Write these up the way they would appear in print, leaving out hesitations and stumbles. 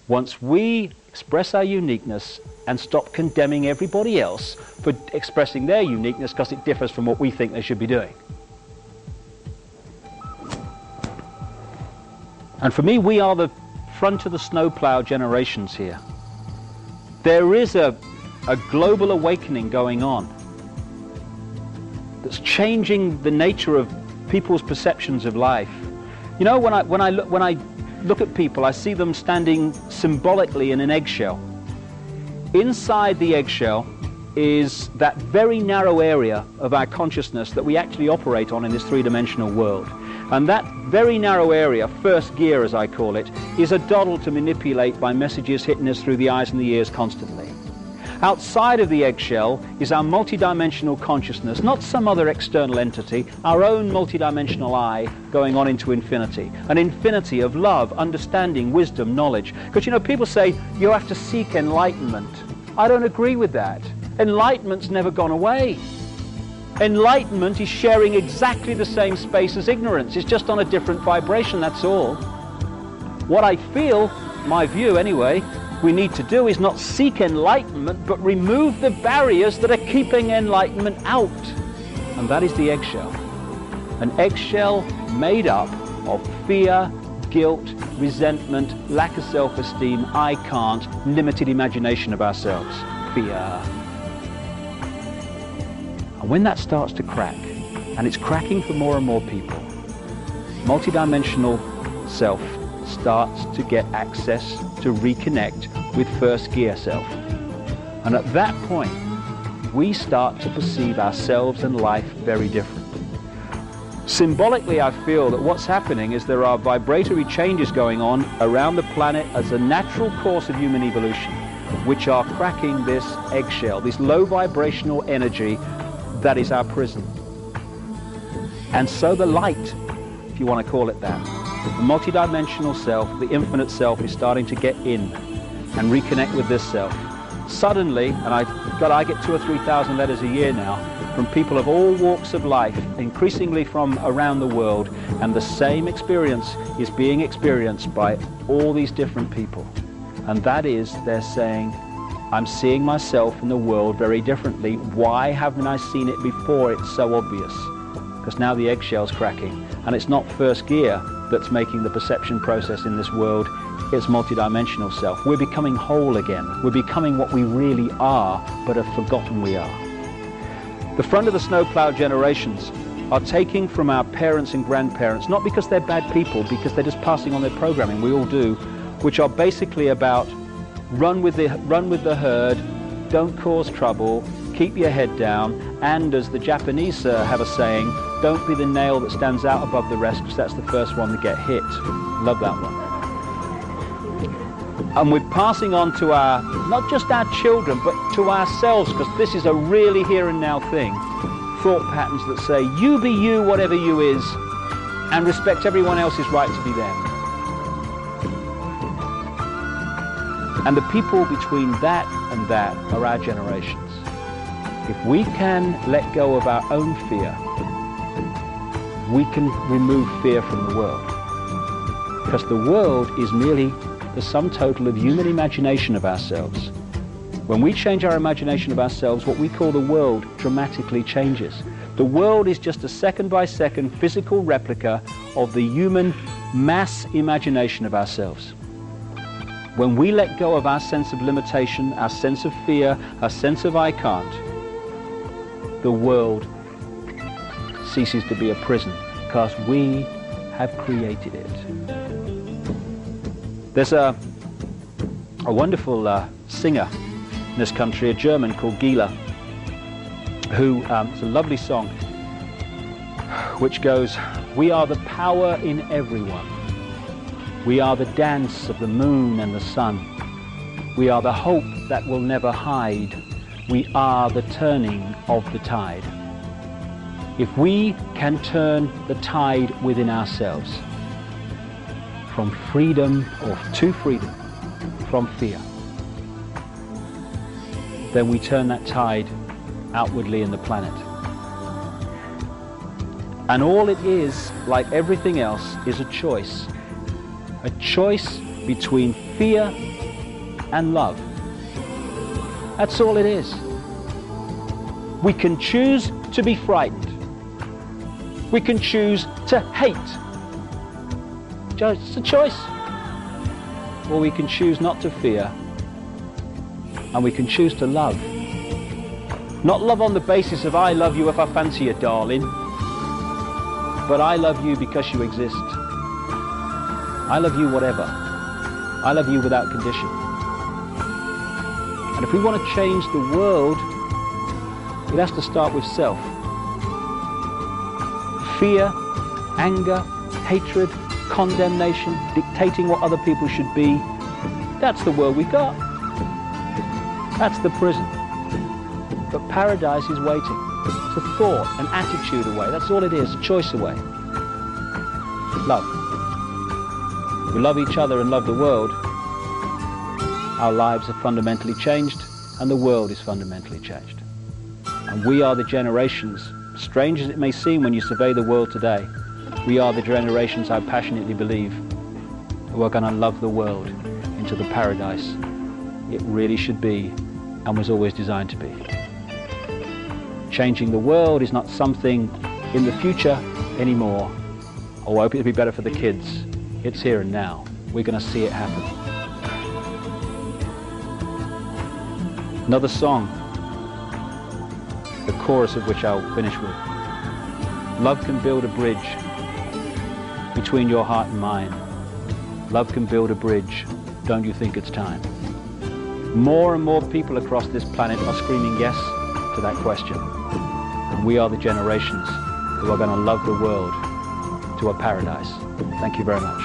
Once we express our uniqueness and stop condemning everybody else for expressing their uniqueness because it differs from what we think they should be doing. And for me, we are the front of the snowplow generations here. There is a global awakening going on that's changing the nature of people's perceptions of life. You know, when I look at people, I see them standing symbolically in an eggshell. Inside the eggshell is that very narrow area of our consciousness that we actually operate on in this three-dimensional world. And that very narrow area, first gear as I call it, is a doddle to manipulate by messages hitting us through the eyes and the ears constantly. Outside of the eggshell is our multidimensional consciousness, not some other external entity, our own multidimensional I going on into infinity. An infinity of love, understanding, wisdom, knowledge. Because, you know, people say you have to seek enlightenment. I don't agree with that. Enlightenment's never gone away. Enlightenment is sharing exactly the same space as ignorance. It's just on a different vibration, that's all. What I feel, my view anyway, we need to do is not seek enlightenment, but remove the barriers that are keeping enlightenment out. And that is the eggshell. An eggshell made up of fear, guilt, resentment, lack of self-esteem, I can't, limited imagination of ourselves. Fear. And when that starts to crack, and it's cracking for more and more people, multidimensional self starts to get access to reconnect with first gear self. And at that point, we start to perceive ourselves and life very different. Symbolically, I feel that what's happening is there are vibratory changes going on around the planet as a natural course of human evolution, which are cracking this eggshell, this low vibrational energy that is our prison. And so the light, if you want to call it that, the multidimensional self, the infinite self, is starting to get in and reconnect with this self. Suddenly, and I get 2,000 or 3,000 letters a year now from people of all walks of life, increasingly from around the world, and the same experience is being experienced by all these different people. And that is, they're saying, I'm seeing myself in the world very differently. Why haven't I seen it before? It's so obvious. Because now the eggshell's cracking, and it's not first gear that's making the perception process in this world, it's multidimensional self. We're becoming whole again. We're becoming what we really are, but have forgotten we are. The front of the snowplow generations are taking from our parents and grandparents, not because they're bad people, because they're just passing on their programming, we all do, which are basically about run with the herd, don't cause trouble, keep your head down, and as the Japanese have a saying, don't be the nail that stands out above the rest, because that's the first one to get hit. Love that one. And we're passing on to our, not just our children, but to ourselves, because this is a really here and now thing, thought patterns that say, you be you, whatever you is, and respect everyone else's right to be them. And the people between that and that are our generations. If we can let go of our own fear, we can remove fear from the world. Because the world is merely the sum total of human imagination of ourselves. When we change our imagination of ourselves, what we call the world dramatically changes. The world is just a second-by-second physical replica of the human mass imagination of ourselves. When we let go of our sense of limitation, our sense of fear, our sense of I can't, the world ceases to be a prison, because we have created it. There's a wonderful singer in this country, a German called GrEENZILLA, who, it's a lovely song, which goes, we are the power in everyone. We are the dance of the moon and the sun. We are the hope that will never hide. We are the turning of the tide. If we can turn the tide within ourselves, from freedom or to freedom, from fear, then we turn that tide outwardly in the planet. And all it is, like everything else, is a choice between fear and love. That's all it is. We can choose to be frightened. We can choose to hate. It's a choice. Or we can choose not to fear, and we can choose to love. Not love on the basis of I love you if I fancy you, darling, but I love you because you exist. I love you whatever. I love you without condition. And if we want to change the world, it has to start with self. Fear, anger, hatred, condemnation, dictating what other people should be, that's the world we got. That's the prison. But paradise is waiting. It's a thought, an attitude away. That's all it is, a choice away. Love. We love each other and love the world. Our lives are fundamentally changed, and the world is fundamentally changed. And we are the generations, strange as it may seem when you survey the world today, we are the generations, I passionately believe, who are going to love the world into the paradise it really should be and was always designed to be. Changing the world is not something in the future anymore. Oh, I hope it'll be better for the kids. It's here and now. We're going to see it happen. Another song, the chorus of which I'll finish with. Love can build a bridge between your heart and mine. Love can build a bridge. Don't you think it's time? More and more people across this planet are screaming yes to that question. And we are the generations who are going to love the world to a paradise. Thank you very much.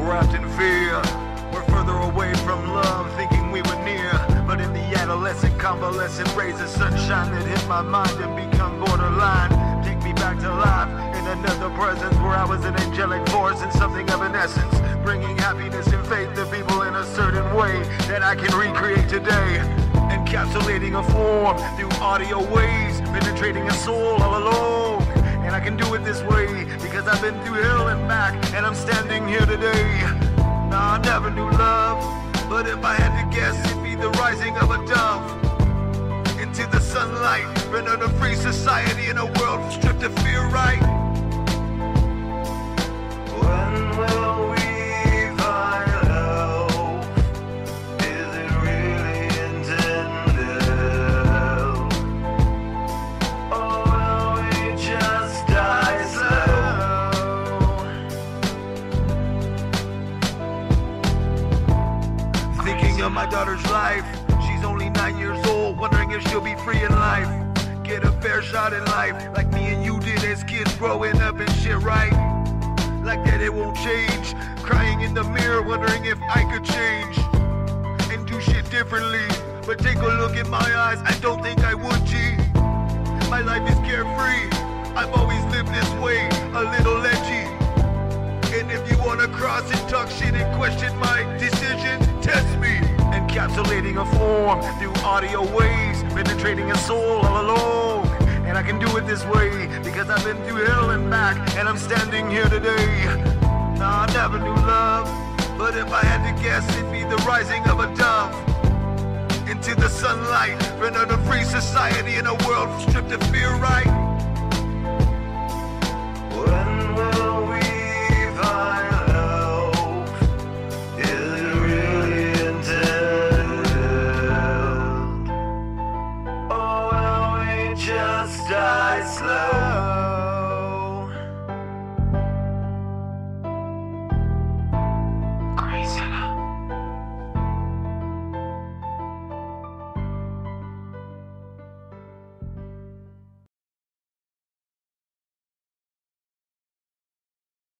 Wrapped in fear, we're further away from love, thinking we were near. But in the adolescent, convalescent rays of sunshine that hit my mind and become borderline. Take me back to life in another presence where I was an angelic force and something of an essence, bringing happiness and faith to people in a certain way that I can recreate today. Encapsulating a form through audio waves, penetrating a soul all alone. And I can do it this way because I've been through hell and back, and I'm standing here today. Now I never knew love, but if I had to guess, it'd be the rising of a dove into the sunlight, been in a free society in a world stripped of fear, right? When will we find love? Is it really intended? Or will we just die slow? Thinking of my daughter's life, she's only 9 years old, wondering if she'll be free in life. Get a fair shot in life, like me and you did as kids growing up and shit, right? Like that it won't change. Crying in the mirror, wondering if I could change and do shit differently. But take a look in my eyes, I don't think I would, G. My life is carefree, I've always lived this way, a little edgy. And if you wanna cross and talk shit and question my decisions, test me. Encapsulating a form through audio waves, penetrating a soul all alone. And I can do it this way because I've been through hell and back, and I'm standing here today. Now I never knew love, But if I had to guess, it'd be the rising of a dove into the sunlight, render the free society in a world stripped of fear, right? When will we find out? Is it really intended? Or will we just die slow?